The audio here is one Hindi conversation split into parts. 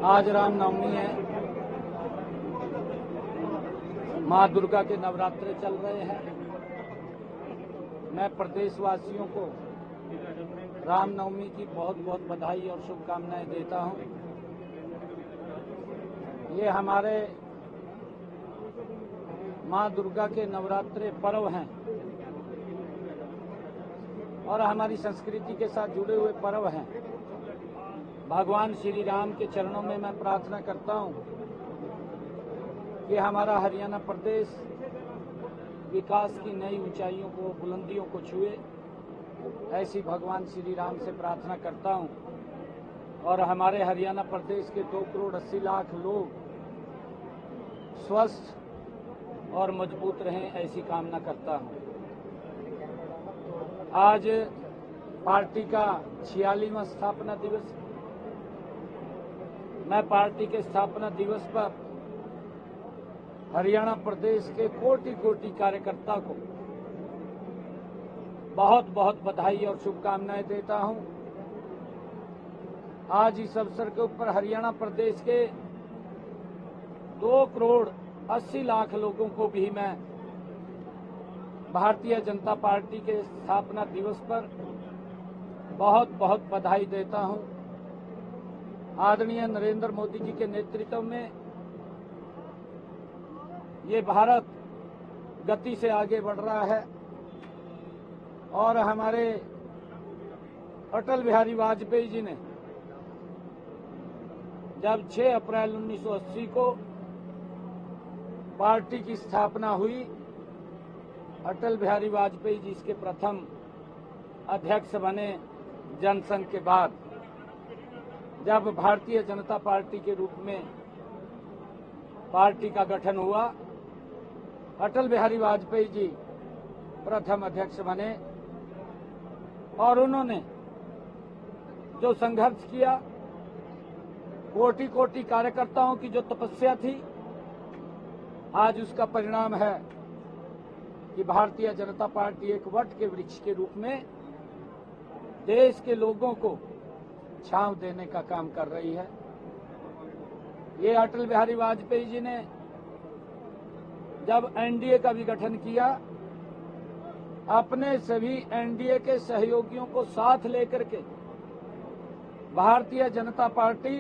आज रामनवमी है। माँ दुर्गा के नवरात्रे चल रहे हैं। मैं प्रदेशवासियों को रामनवमी की बहुत बहुत बधाई और शुभकामनाएं देता हूं। ये हमारे माँ दुर्गा के नवरात्रे पर्व हैं और हमारी संस्कृति के साथ जुड़े हुए पर्व हैं। भगवान श्री राम के चरणों में मैं प्रार्थना करता हूं कि हमारा हरियाणा प्रदेश विकास की नई ऊंचाइयों को, बुलंदियों को छुए, ऐसी भगवान श्री राम से प्रार्थना करता हूं। और हमारे हरियाणा प्रदेश के 2 करोड़ 80 लाख लोग स्वस्थ और मजबूत रहें, ऐसी कामना करता हूं। आज पार्टी का 46वां स्थापना दिवस। मैं पार्टी के स्थापना दिवस पर हरियाणा प्रदेश के कोटि कोटि कार्यकर्ता को बहुत बहुत बधाई और शुभकामनाएं देता हूं। आज इस अवसर के ऊपर हरियाणा प्रदेश के 2 करोड़ 80 लाख लोगों को भी मैं भारतीय जनता पार्टी के स्थापना दिवस पर बहुत बहुत बधाई देता हूं। आदरणीय नरेंद्र मोदी जी के नेतृत्व में ये भारत गति से आगे बढ़ रहा है और हमारे अटल बिहारी वाजपेयी जी ने जब 6 अप्रैल 1980 को पार्टी की स्थापना हुई, अटल बिहारी वाजपेयी जी इसके प्रथम अध्यक्ष बने। जनसंघ के बाद जब भारतीय जनता पार्टी के रूप में पार्टी का गठन हुआ, अटल बिहारी वाजपेयी जी प्रथम अध्यक्ष बने और उन्होंने जो संघर्ष किया, कोटि कोटि कार्यकर्ताओं की जो तपस्या थी, आज उसका परिणाम है कि भारतीय जनता पार्टी एक वट के वृक्ष के रूप में देश के लोगों को छांव देने का काम कर रही है। ये अटल बिहारी वाजपेयी जी ने जब एनडीए का भी गठन किया, अपने सभी एनडीए के सहयोगियों को साथ लेकर के भारतीय जनता पार्टी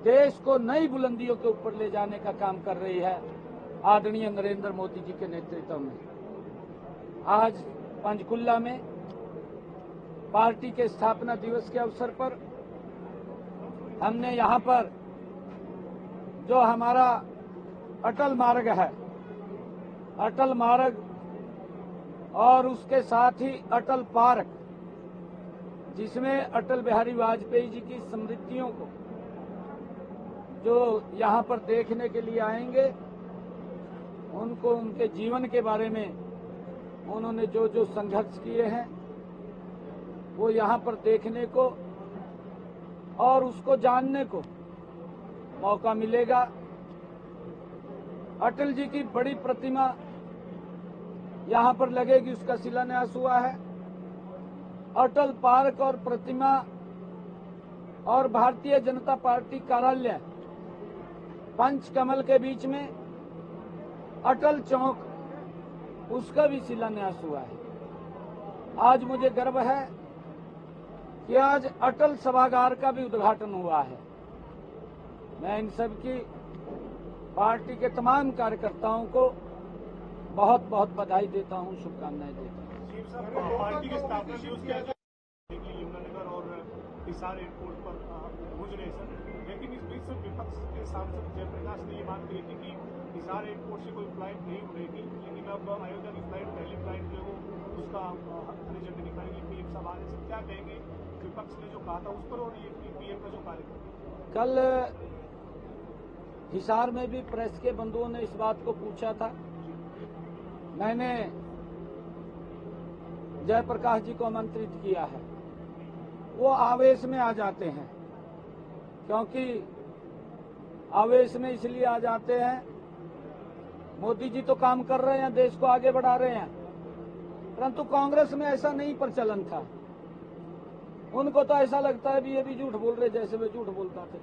देश को नई बुलंदियों के ऊपर ले जाने का काम कर रही है, आदरणीय नरेंद्र मोदी जी के नेतृत्व में। आज पंचकुला में पार्टी के स्थापना दिवस के अवसर पर हमने यहां पर जो हमारा अटल मार्ग है, अटल मार्ग और उसके साथ ही अटल पार्क, जिसमें अटल बिहारी वाजपेयी जी की स्मृतियों को जो यहां पर देखने के लिए आएंगे, उनको उनके जीवन के बारे में, उन्होंने जो जो संघर्ष किए हैं, वो यहां पर देखने को और उसको जानने को मौका मिलेगा। अटल जी की बड़ी प्रतिमा यहां पर लगेगी, उसका शिलान्यास हुआ है। अटल पार्क और प्रतिमा और भारतीय जनता पार्टी कार्यालय पंचकमल के बीच में अटल चौक, उसका भी शिलान्यास हुआ है। आज मुझे गर्व है कि आज अटल सभागार का भी उद्घाटन हुआ है। मैं इन सब की पार्टी के तमाम कार्यकर्ताओं को बहुत बहुत बधाई देता हूं, शुभकामनाएं देता हूं। पार्टी के स्थापना दिवस के यमुनानगर और हिसार एयरपोर्ट पर पहुंच रहे सर, लेकिन इस बीच विपक्ष के सांसद जयप्रकाश ने ये बात कही थी कि हिसार एयरपोर्ट से कोई फ्लाइट नहीं उड़ेगी, लेकिन अब अयोध्या की फ्लाइट, पहली फ्लाइट जो वो उसका हरी झंडी दिखाएंगे पीएम साहब आने से। क्या कहेंगे विपक्ष ने जो कहा था उस पर और ये पीएम का जो कार्यक्रम? कल हिसार में भी प्रेस के बंधुओं ने इस बात को पूछा था। मैंने जयप्रकाश जी को आमंत्रित किया है। वो आवेश में आ जाते हैं, क्योंकि आवेश में इसलिए आ जाते हैं, मोदी जी तो काम कर रहे हैं, देश को आगे बढ़ा रहे हैं, परंतु कांग्रेस में ऐसा नहीं प्रचलन था। उनको तो ऐसा लगता है भी ये भी झूठ बोल रहे, जैसे वे झूठ बोलता थे।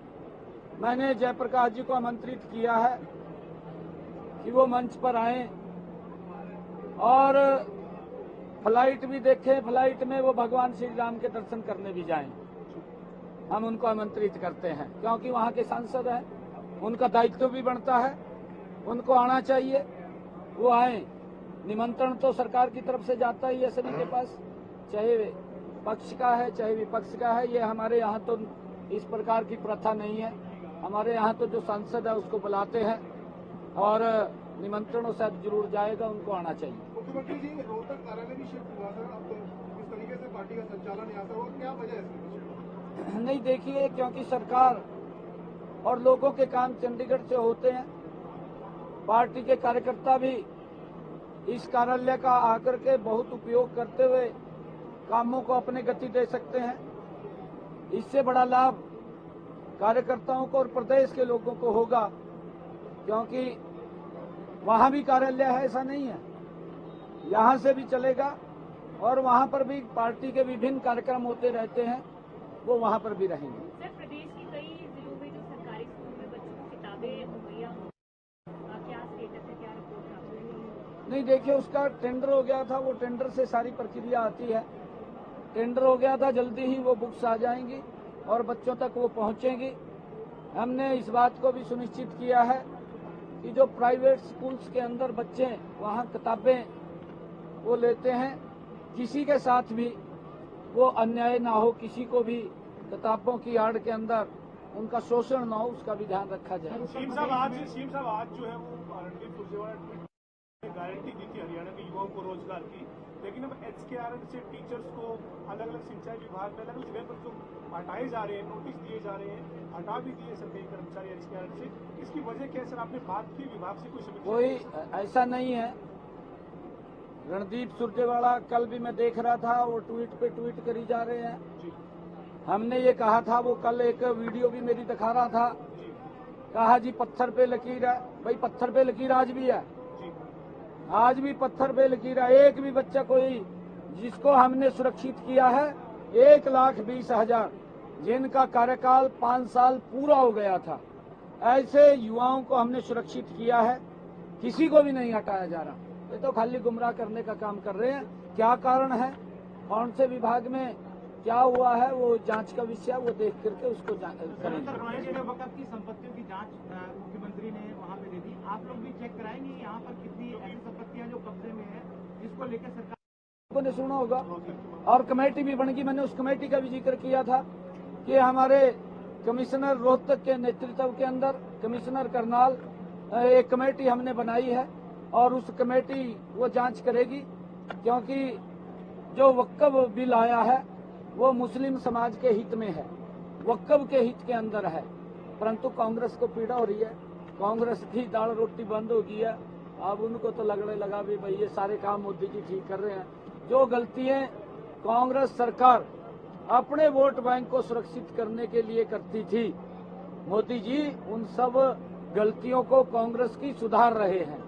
मैंने जयप्रकाश जी को आमंत्रित किया है कि वो मंच पर आए और फ्लाइट भी देखें, फ्लाइट में वो भगवान श्री राम के दर्शन करने भी जाएं। हम उनको आमंत्रित करते हैं क्योंकि वहाँ के सांसद हैं, उनका दायित्व भी बनता है, उनको आना चाहिए, वो आए। निमंत्रण तो सरकार की तरफ से जाता ही है सभी के पास, चाहे पक्ष का है चाहे विपक्ष का है। ये हमारे यहाँ तो इस प्रकार की प्रथा नहीं है। हमारे यहाँ तो जो सांसद है उसको बुलाते हैं और निमंत्रणों से जरूर जाएगा, उनको आना चाहिए। मुख्यमंत्री जी, रोहतक कार्यालय भी शिफ्ट हुआ सर, अब इस तरीके से पार्टी का संचालन यहाँ से हुआ, क्या वजह है इसकी? नहीं, देखिए, क्योंकि सरकार और लोगों के काम चंडीगढ़ से होते हैं, पार्टी के कार्यकर्ता भी इस कार्यालय का आकर के बहुत उपयोग करते हुए कामों को अपने गति दे सकते हैं। इससे बड़ा लाभ कार्यकर्ताओं को और प्रदेश के लोगों को होगा, क्योंकि वहां भी कार्यालय है, ऐसा नहीं है, यहां से भी चलेगा और वहां पर भी पार्टी के विभिन्न कार्यक्रम होते रहते हैं, वो वहां पर भी रहेंगे। सर, प्रदेश के कई जिलों में जो सरकारी स्कूल में बच्चों को किताबें मुहैया क्या स्टेटस है, क्या रिपोर्ट है? नहीं, देखिए, उसका टेंडर हो गया था, वो टेंडर से सारी प्रक्रिया आती है। टेंडर हो गया था, जल्दी ही वो बुक्स आ जाएंगी और बच्चों तक वो पहुंचेंगी। हमने इस बात को भी सुनिश्चित किया है कि जो प्राइवेट स्कूल्स के अंदर बच्चे वहां किताबें वो लेते हैं, किसी के साथ भी वो अन्याय ना हो, किसी को भी किताबों की आड़ के अंदर उनका शोषण ना हो, उसका भी ध्यान रखा जाए। सीएम साहब आज जो है वो रणदीप सुरजेवाला ने गारंटी दी थी हरियाणा के युवाओं को रोजगार की, लेकिन अब HKRN से टीचर्स को अलग अलग सिंचाई विभाग में अलग अलग जगह पर जो हटाए जा रहे हैं, नोटिस दिए जा रहे हैं, हटा भी दिए सरकारी कर्मचारी HKRN से, इसकी वजह क्या है सर? आपने बात की विभाग से? कोई ऐसा नहीं है। रणदीप सुरजेवाला कल भी मैं देख रहा था, वो ट्वीट पे ट्वीट करी जा रहे हैं। हमने ये कहा था, वो कल एक वीडियो भी मेरी दिखा रहा था, कहा जी पत्थर पे लकीर है। भाई, पत्थर पे लकीर आज भी है, आज भी पत्थर पे लकीर है। एक भी बच्चा कोई जिसको हमने सुरक्षित किया है 1,20,000 जिनका कार्यकाल 5 साल पूरा हो गया था, ऐसे युवाओं को हमने सुरक्षित किया है, किसी को भी नहीं हटाया जा रहा। ये तो खाली गुमराह करने का काम कर रहे हैं। क्या कारण है, कौन से विभाग में क्या हुआ है, वो जांच का विषय है, वो देख करके उसको करेंगे। वक्त की संपत्तियों की जांच मुख्यमंत्री ने वहां पे दे दी, आप लोग भी चेक कराएंगे यहाँ पर कितनी ऐसी संपत्तियां जो कब्जे में है, जिसको लेकर सरकार ने सुना होगा और कमेटी भी बन गई। मैंने उस कमेटी का भी जिक्र किया था कि हमारे कमिश्नर रोहतक के नेतृत्व के अंदर कमिश्नर करनाल एक कमेटी हमने बनाई है और उस कमेटी वो जांच करेगी, क्योंकि जो वक्फ बिल आया है वो मुस्लिम समाज के हित में है, वक्फ के हित के अंदर है, परंतु कांग्रेस को पीड़ा हो रही है। कांग्रेस की दाल रोटी बंद हो गई है, अब उनको तो लगने लगा भी भाई ये सारे काम मोदी जी ठीक कर रहे हैं। जो गलतियां कांग्रेस सरकार अपने वोट बैंक को सुरक्षित करने के लिए करती थी, मोदी जी उन सब गलतियों को कांग्रेस की सुधार रहे हैं।